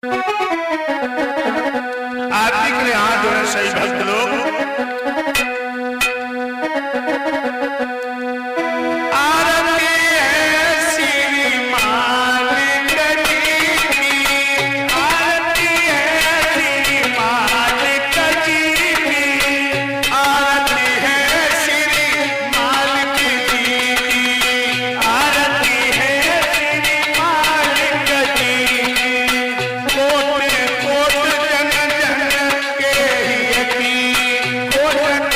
आरती के लिए हाथ जोड़े सही भक्त लोग। आरती है श्री मालिक जी की, आरती है श्री मालिक जी की, आरती है श्री मालिक जी की, आरती है श्री मालिक जी की। कोट कोट जन जन के ही यकीन, कोट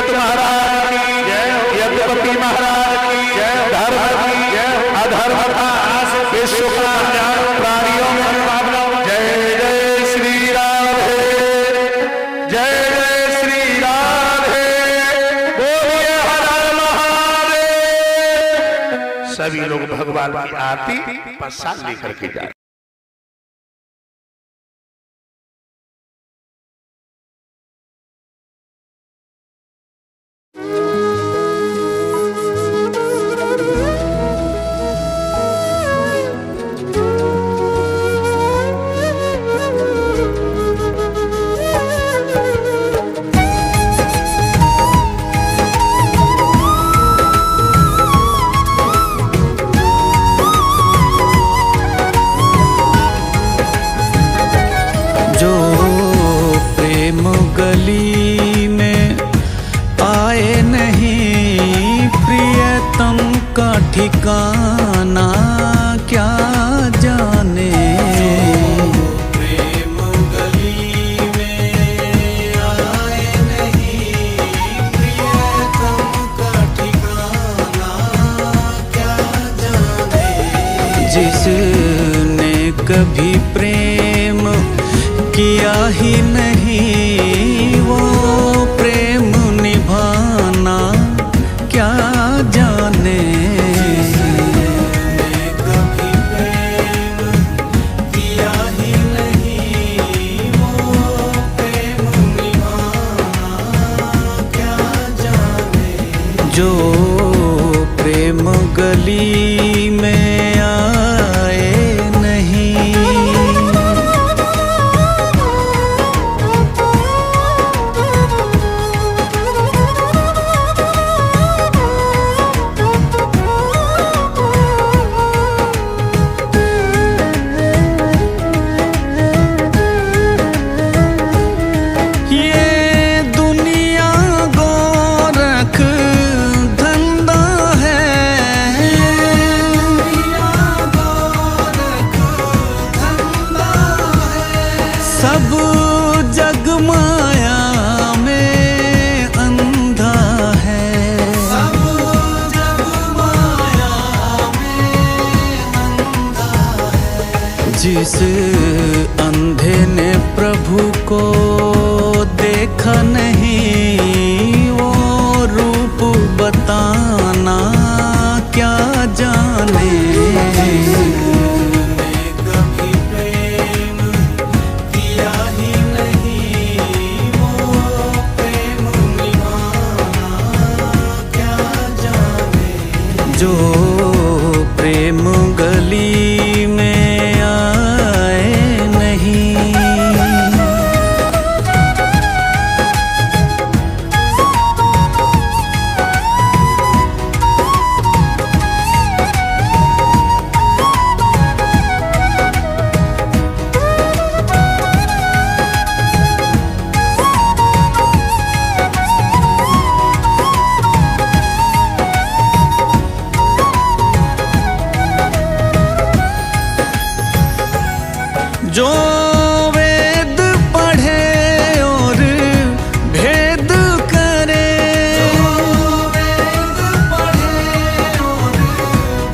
परीक्षित महाराज की जय, यज्ञपति महाराज की जय, धर्म की जय, अधर्म का नाश, विश्व का कल्याण, प्राणियों में भावना। जय जय श्री राधे, जय जय श्री राधे, बोलिए हर हर महादेव। सभी लोग भगवान की आरती प्रसाद लेकर के जाए। गली में आए नहीं प्रियतम का ठिकाना क्या जाने। प्रेम गली में आए नहीं प्रियतम का ठिकाना क्या जाने। जिसने कभी प्रेम किया ही नहीं वो प्रेम निभाना क्या जाने। जिसने कभी प्रेम किया ही नहीं वो प्रेम निभाना क्या जाने। जो प्रेम गली में आए नहीं। सब जग माया में अंधा है। सब जग माया में अंधा है। जिस अंधे ने प्रभु को देखा नहीं वो रूप बताना क्या जाने। जो प्रेम गली में आए नहीं। जो वेद पढ़े और भेद करे। जो वेद पढ़े और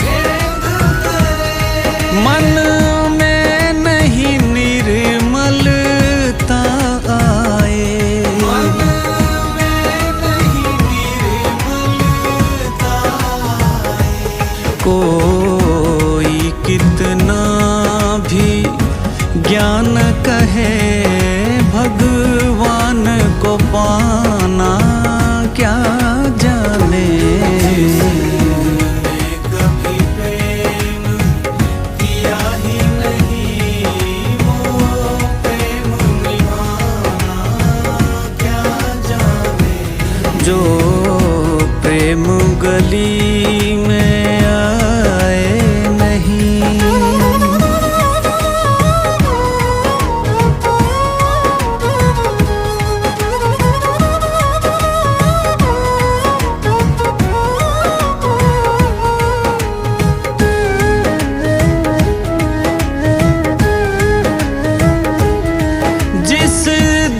भेद करे। मन में नहीं निर्मलता आए। मन में नहीं निर्मलता आए। कोई कितना भी ज्ञान कहे भगवान को पाना क्या जाने। कभी प्रेम किया ही नहीं वो प्रेम निभाना क्या जाने। जो प्रेम गली में आए नहीं। जिस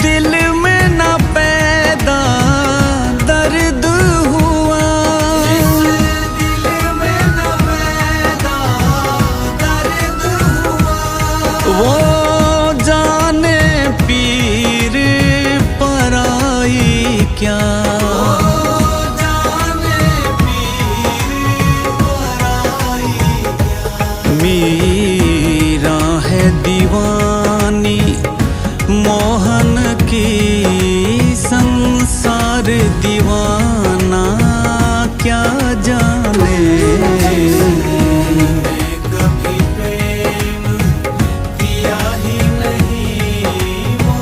दिल में न पैदा क्या जाने पीर पराई क्या। मीरा है दीवानी मोहन की, संसार दीवाना क्या जाने। कभी प्रेम किया ही नहीं, वो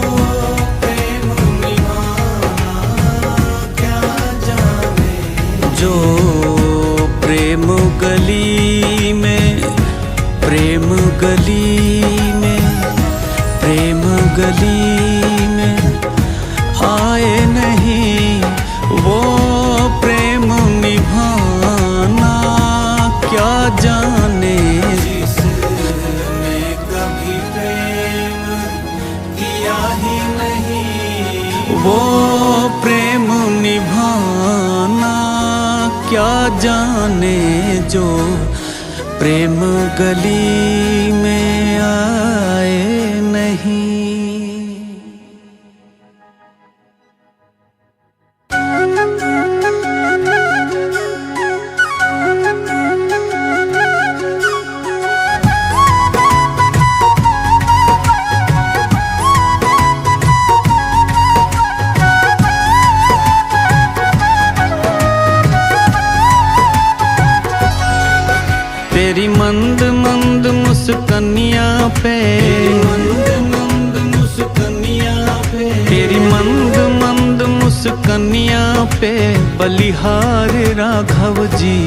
प्रेम निभाना क्या जाने। जो प्रेम गली में, प्रेम गली में, प्रेम गली में आए नहीं, वो प्रेम निभाना क्या जाने। जिसने कभी प्रेम किया ही नहीं, वो प्रेम निभाना क्या जाने। जो प्रेम गली में आए नहीं। तेरी मंद मंद मुस्कनिया पे, मंद मंद मुस्कनिया पे, तेरी मंद मंद मुस्कनिया पे बलिहार राघव जी,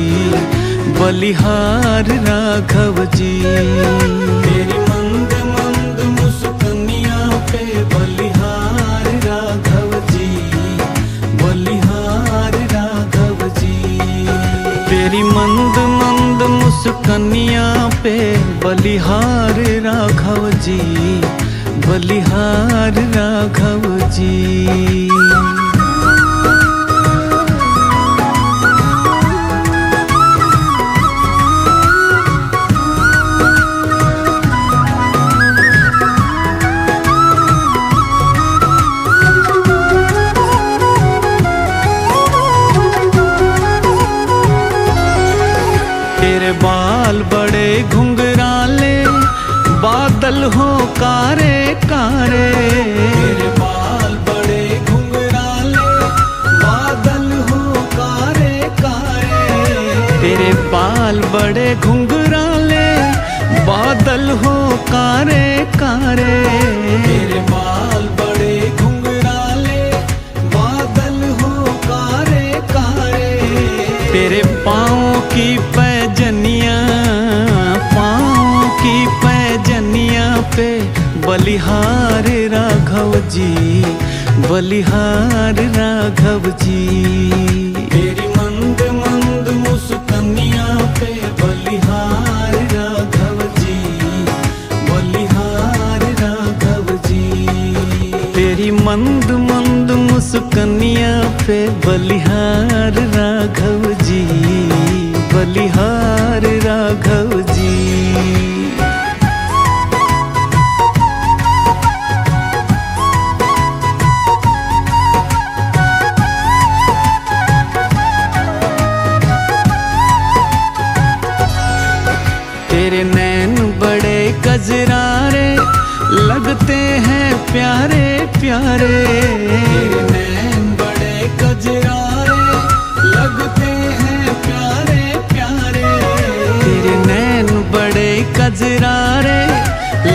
बलिहार राघव जी। तेरी मंद मंद मुस्कनिया पे बलिहार राघव जी, बलिहार राघव जी। तेरी मंद मंद मुस्कनिया पे बलिहार राघव जी, बलिहार राघव जी। तेरे बाल बड़े घुंघराले, बादल हो कारे कारे। तेरे बाल बड़े घुंघराले, बादल हो कारे कारे। तेरे बाल बड़े घुंघराले, बादल हो कारे कारे। तेरे बाल बड़े घुंघराले, बादल हो कारे कारे। तेरे पाँव की पैजनिया, पाँव की पैजनिया पे बलिहार राघव जी, बलिहार राघव जी। तेरी मंद मंद मुस्कनिया पे बलिहार राघव जी, बलिहार राघव जी। तेरी मंद मंद मुस्कनिया पे बलिहार राघव जी, बलिहार राघव जी। तेरे नैन बड़े कजरारे, लगते हैं प्यारे प्यारे। तेरे नैन बड़े कजरारे, लगते हैं प्यारे प्यारे। तेरे नैन बड़े कजरारे,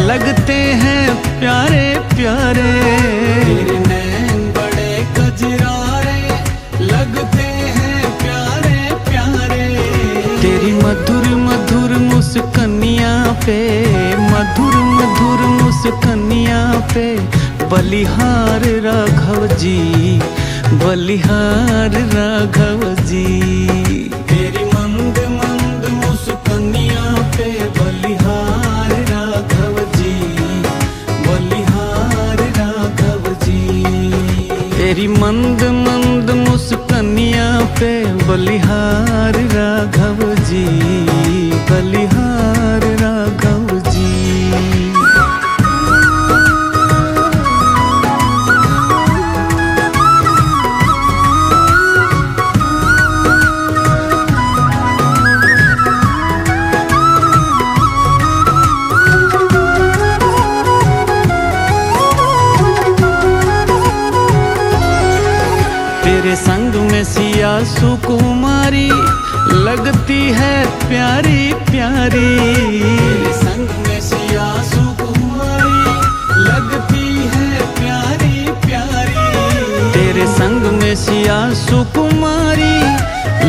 लगते हैं प्यारे प्यारे। तेरे नैन बड़े कजरारे, लगते हैं प्यारे प्यारे। तेरी मधुर मधुर मुस्कनिया पे, मधुर मधुर मुस्कनिया पे बलिहार राघव जी, बलिहार राघव जी। तेरी मंद मंद मुस्कनिया पे बलिहार राघव जी, बलिहार राघव जी। तेरी मंद मंद मुस्कनिया पे बलिहार राघव जी, बलिहार राघव जी। संग में सिया सुकुमारी लगती है प्यारी प्यारी। तेरे संग में सिया सुकुमारी लगती है प्यारी प्यारी। तेरे संग में सिया सुकुमारी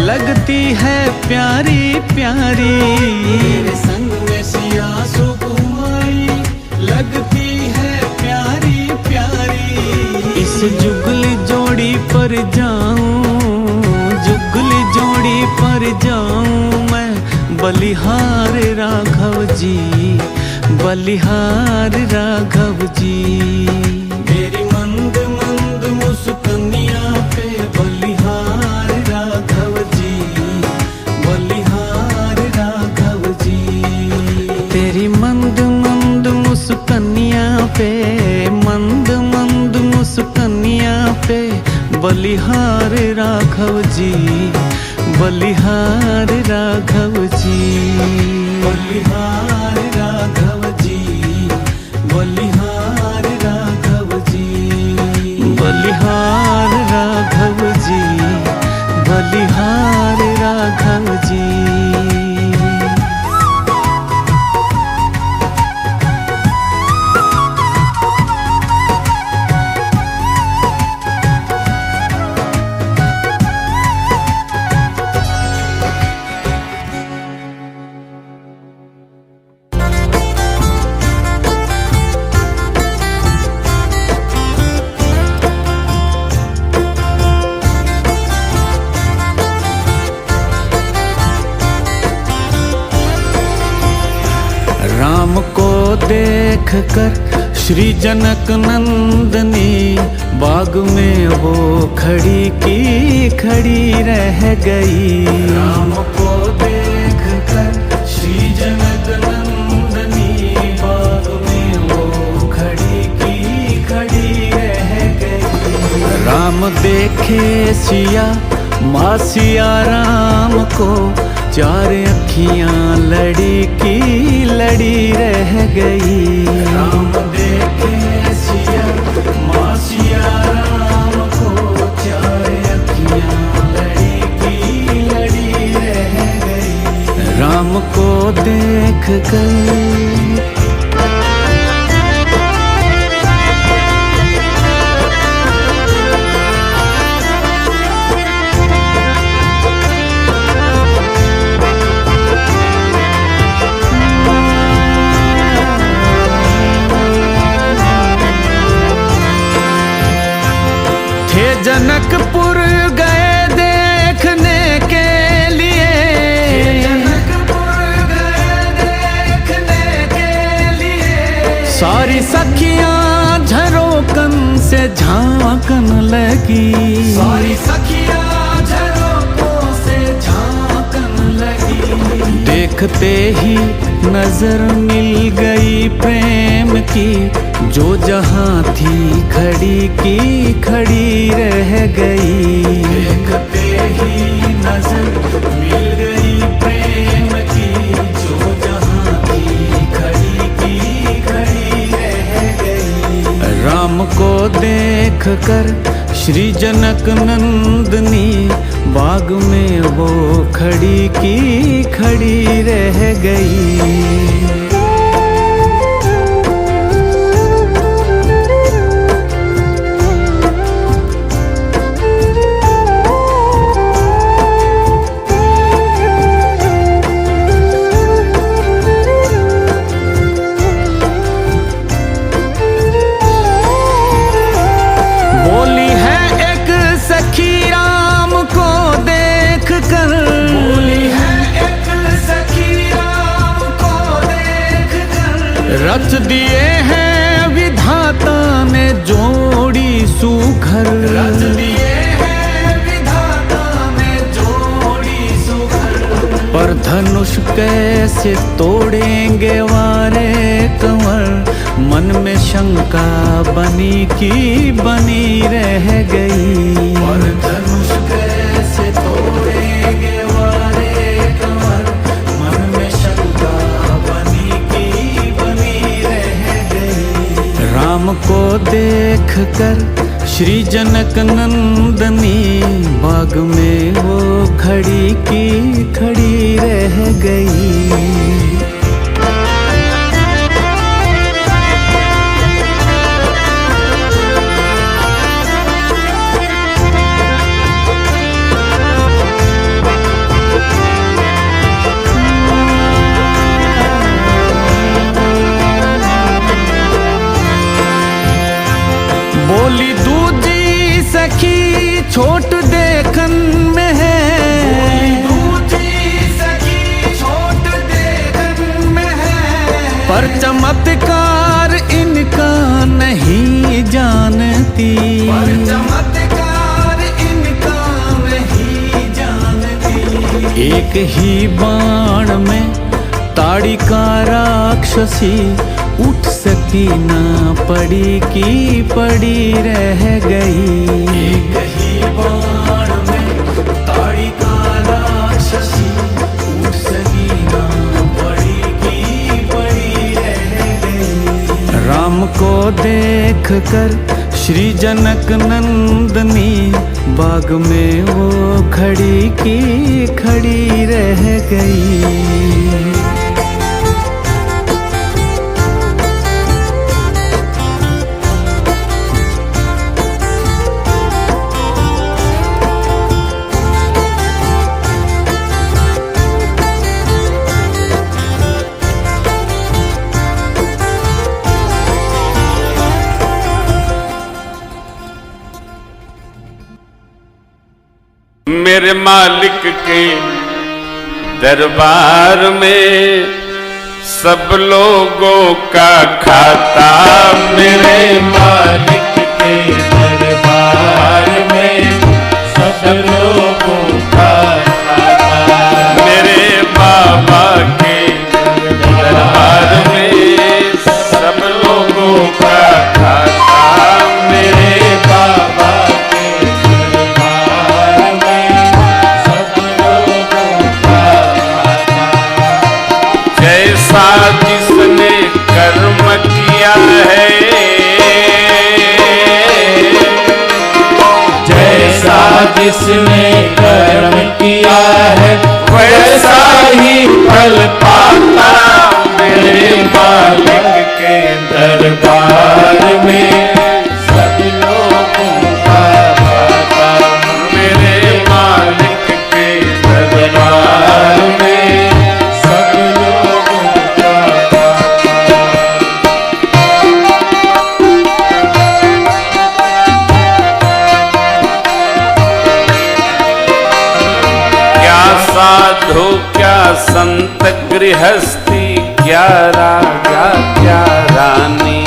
लगती है प्यारी प्यारी। तेरे संग में सिया सुकुमारी लगती है प्यारी प्यारी। इस जुगली जोड़ी पर जाऊं, जुगली जोड़ी पर जाऊं मैं, बलिहार राघव जी, बलिहार राघव जी। मेरी मंद मंद मुस्कानियां पे बलिहार राघव जी, बलिहार राघव जी। तेरी मंद मंद मुस्कानियां पे, मंद मंद मुस्कानियां पे बलिहार राघव जी, बलिहार राघव जी, बलिहार राघव जी, बलिहार राघव जी, बलिहार राघव जी, बलिहार राघव जी। राम को देख कर श्री जनक नंदनी, बाग में वो खड़ी की खड़ी रह गई। राम को देख कर श्री जनक नंदनी, बाग में वो खड़ी की खड़ी रह गई। राम देखे सिया माँ सिया राम को, चार अखियां लड़ी की लड़ी रह गई। राम देखे सिया माँ सिया राम को, चार अखियां लड़ी की लड़ी रह गई। राम को देख कर जनकपुर गए देखने के लिए, जनकपुर गए देखने के लिए। सारी सखियां झरोकन से झांकन लगी, सारी सखियां झरोकों से झांकन लगी। देखते ही नजर मिल गई प्रेम की, जो जहां थी खड़ी की खड़ी रह गई। देखते ही नजर मिल गई प्रेम की, जो जहां थी खड़ी की खड़ी रह गई। राम को देख कर श्री जनक नंदनी, बाग में वो खड़ी की खड़ी रह गई। रच दिए हैं विधाता ने जोड़ी सुघर, रच दिए हैं विधाता ने जोड़ी सुघर। पर धनुष कैसे तोड़ेंगे वारे कंवर, मन में शंका बनी की बनी रह गई। पर धनुष कैसे तोड़ेंगे वारे कंवर, मन में शंका बनी की बनी रह गई। राम को देख कर श्री जनक नंदनी बाग में वो खड़ी की खड़ी रह गई। बोली दूजी सखी छोट देखन में है, दूजी सखी छोट देखन में है, पर चमत्कार इनका नहीं जानती, पर चमत्कार इनका नहीं जानती। एक ही बाण में ताड़ी का राक्षसी उठ सकी ना पड़ी की पड़ी रह गई। एक ही बाण में ताड़ी का राक्षसी उठ सकी ना पड़ी की पड़ी रह गई। राम को देख कर श्री जनक नंदनी बाग में वो खड़ी की खड़ी रह गई। मेरे मालिक के दरबार में सब लोगों का खाता, मेरे मालिक के दरबार में सब लोगों का खाता, मेरे बाबा के दरबार में सब लोगों का खाता, मेरे बाबा जिसने कर्म किया है, जैसा जिसने कर्म किया है वैसा ही फल पाता, मेरे मालिक के दरबार में सब लोगों का खाता, मेरे मालिक के दरबार में सब लोगों का क्या साधु क्या संत गृहस्थी, क्या राजा क्या रानी,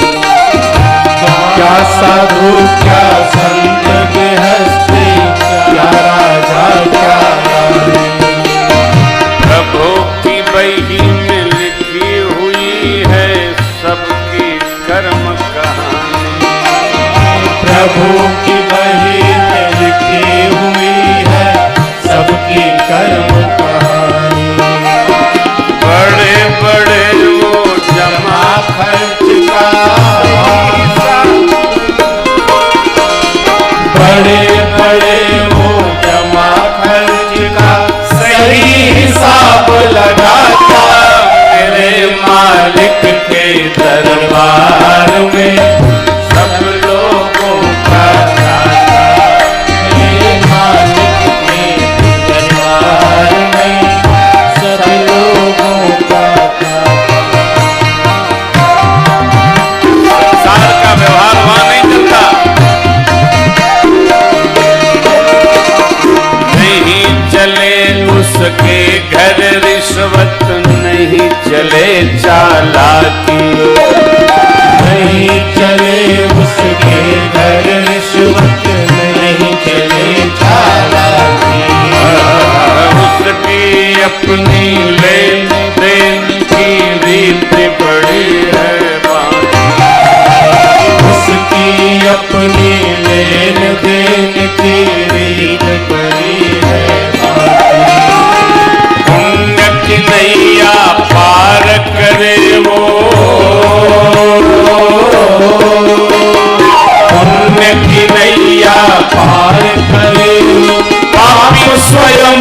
क्या साधु क्या संत गृहस्थी, क्या राजा क्या रानी, प्रभु की बही में लिखी हुई है सबकी कर्म कहानी, प्रभु की बही में लिखी हुई है सबकी कर्म कहानी। बड़े बड़े वो जमा खर्च का, बड़े बड़े वो जमा खर्च का सही हिसाब लगाता, मेरे मालिक के दरबार में सब लोगों का खाता, मेरे मालिक के दरबार में सब लोगों का संसार का व्यवहार वहां नहीं चलता, नहीं चले उसके घर रिश्वत, नहीं चले चालाकी, नहीं चले उसके घर रिश्वत, नहीं चले चालाकी, उसकी अपनी लेन देन की रीत बड़ी है, उसकी अपनी लेन देन की रीत बड़ी है, पुण्य की नैया पार करे वो, पुण्य की नैया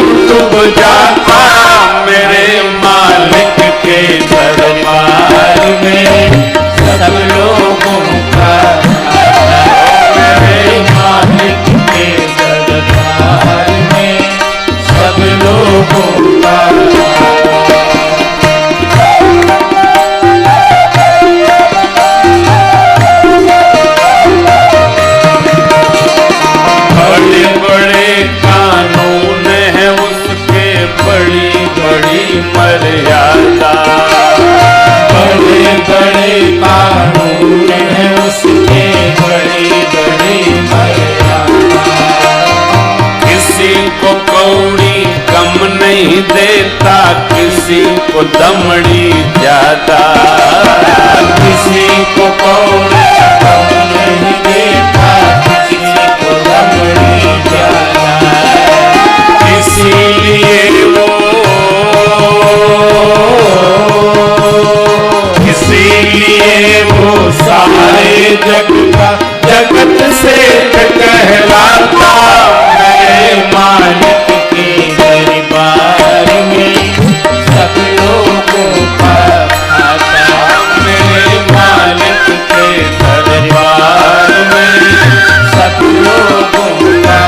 डूब जाता मेरे मालिक के दरबार में सब लोगों का मेरे मालिक के दरबार में सब लोगों का बड़े बड़े कानून है उसके, बड़ी बड़ी मर्यादा, बड़े बड़े कानून है उसके, बड़ी बड़ी मर्यादा। किसी को कौड़ी कम नहीं देता, किसी को दमड़ी ज्यादा, किसी को कौड़ी कम नहीं देता, किसी को दमड़ी ज्यादा। इसीलिए वो सारे जग का जगत से कहलाता मेरे मालिक के दरबार में सब लोगों का आता मेरे मालिक के दरबार में सब लोगों का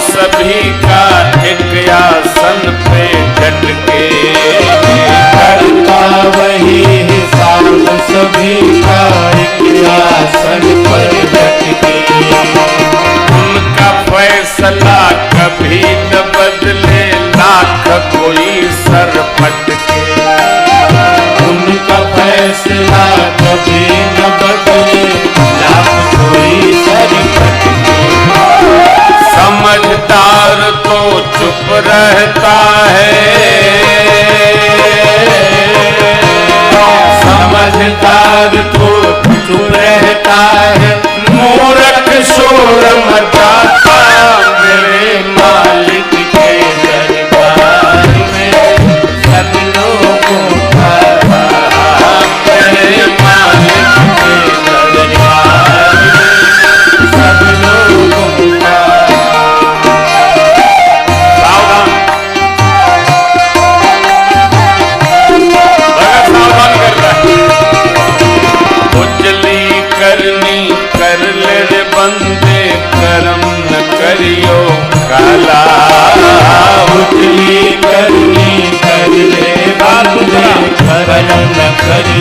सभी का एक आसन पे डट के करता वही हिसाब सभी का एक आसन पर डट के। उनका फैसला कभी न बदले लाख कोई सर पटके, उनका फैसला कभी न बदले लाख कोई सर पटके। समझदार तो चुप रहता है, समझदार तो चुप रहता है, मूर्ख शोर मचाता मेरे मालिक के दरबार में सब लोगों का मेरे मालिक के दरबार में सब लोगों का। कर ले रे बंदे करम न करियो काला, उजली करनी कर ले बंदे करम न करियो